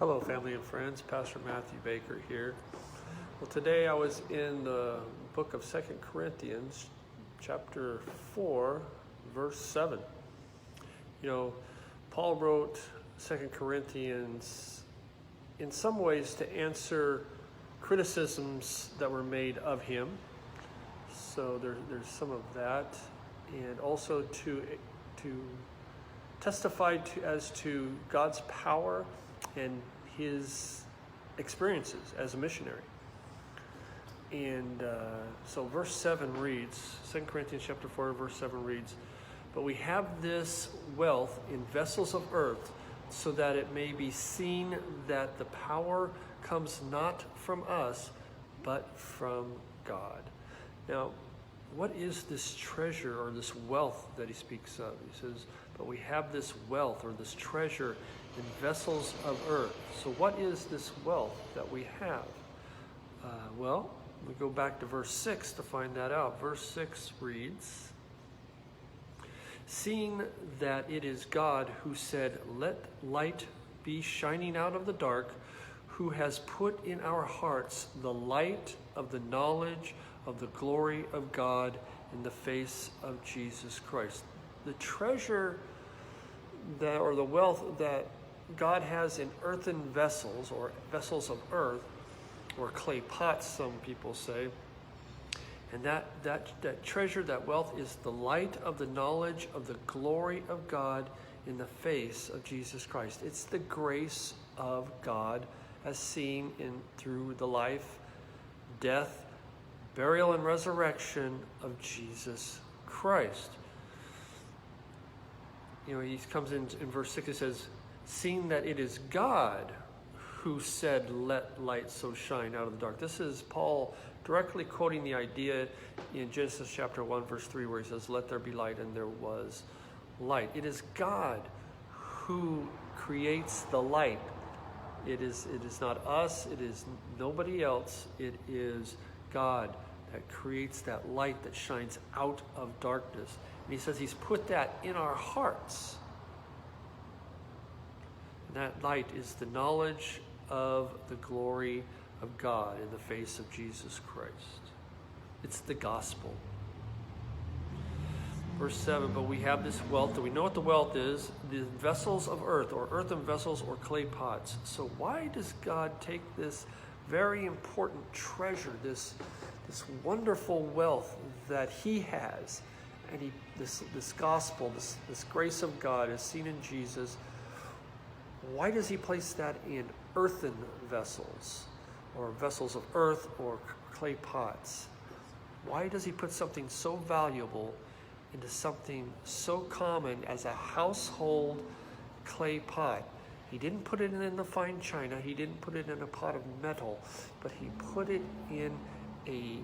Hello, family and friends. Pastor Matthew Baker here. Well, today I was in the book of 2 Corinthians, chapter 4, verse 7. You know, Paul wrote 2 Corinthians in some ways to answer criticisms that were made of him. So there's some of that, and also to testify as to God's power and his experiences as a missionary. And so verse 7 reads, 2 Corinthians chapter 4, verse 7 reads, "But we have this wealth in vessels of earth, so that it may be seen that the power comes not from us, but from God." Now, what is this treasure or this wealth that he speaks of? He says, but we have this wealth or this treasure in vessels of earth. So what is this wealth that we have? Well, we go back to verse 6 to find that out. Verse 6 reads, "Seeing that it is God who said, 'Let light be shining out of the dark,' who has put in our hearts the light of the knowledge of the glory of God in the face of Jesus Christ." The treasure that, or the wealth that God has in earthen vessels, or vessels of earth, or clay pots, some people say. And that treasure, that wealth, is the light of the knowledge of the glory of God in the face of Jesus Christ. It's the grace of God as seen through the life, death, burial, and resurrection of Jesus Christ. You know, he comes in verse 6, he says, "Seeing that it is God who said, 'Let light so shine out of the dark.'" This is Paul directly quoting the idea in Genesis chapter 1, verse 3, where he says, "Let there be light," and there was light. It is God who creates the light. It is not us. It is nobody else. It is God that creates that light that shines out of darkness. And he says he's put that in our hearts. And that light is the knowledge of the glory of God in the face of Jesus Christ. It's the gospel. Verse 7, "But we have this wealth," and we know what the wealth is, the vessels of earth, or earthen vessels, or clay pots. So why does God take this very important treasure, this wonderful wealth that he has, and this gospel, this grace of God is seen in Jesus? Why does he place that in earthen vessels, or vessels of earth, or clay pots? Why does he put something so valuable into something so common as a household clay pot? He didn't put it in the fine china. He didn't put it in a pot of metal, but he put it in a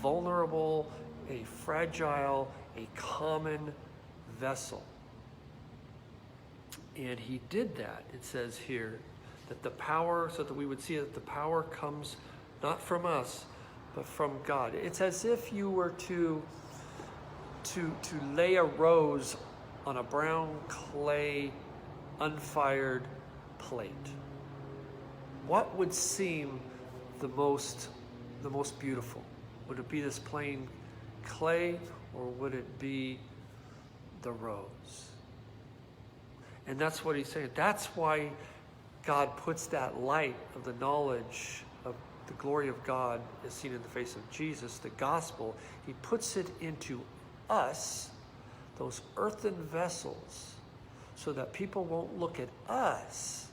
vulnerable, a fragile, a common vessel. And he did that. It says here that the power, so that we would see that the power comes not from us, but from God. It's as if you were to lay a rose on a brown clay, unfired plate. What would seem the most beautiful? Would it be this plain clay, or would it be the rose? And that's what he's saying. That's why God puts that light of the knowledge of the glory of God as seen in the face of Jesus, the gospel. He puts it into us, those earthen vessels, so that people won't look at us,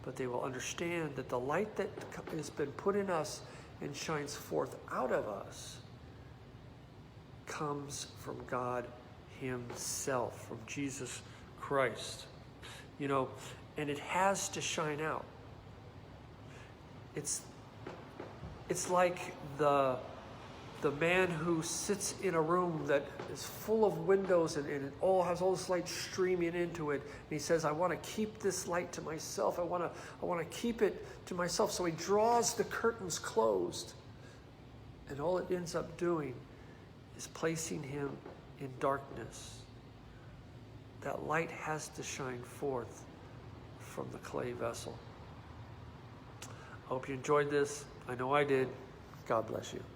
but they will understand that the light that has been put in us and shines forth out of us comes from God himself, from Jesus Christ. You know, and it has to shine out. It's like the man who sits in a room that is full of windows, and it all has all this light streaming into it. And he says, "I want to keep this light to myself. I want to keep it to myself." So he draws the curtains closed, and all it ends up doing is placing him in darkness. That light has to shine forth from the clay vessel. Hope you enjoyed this. I know I did. God bless you.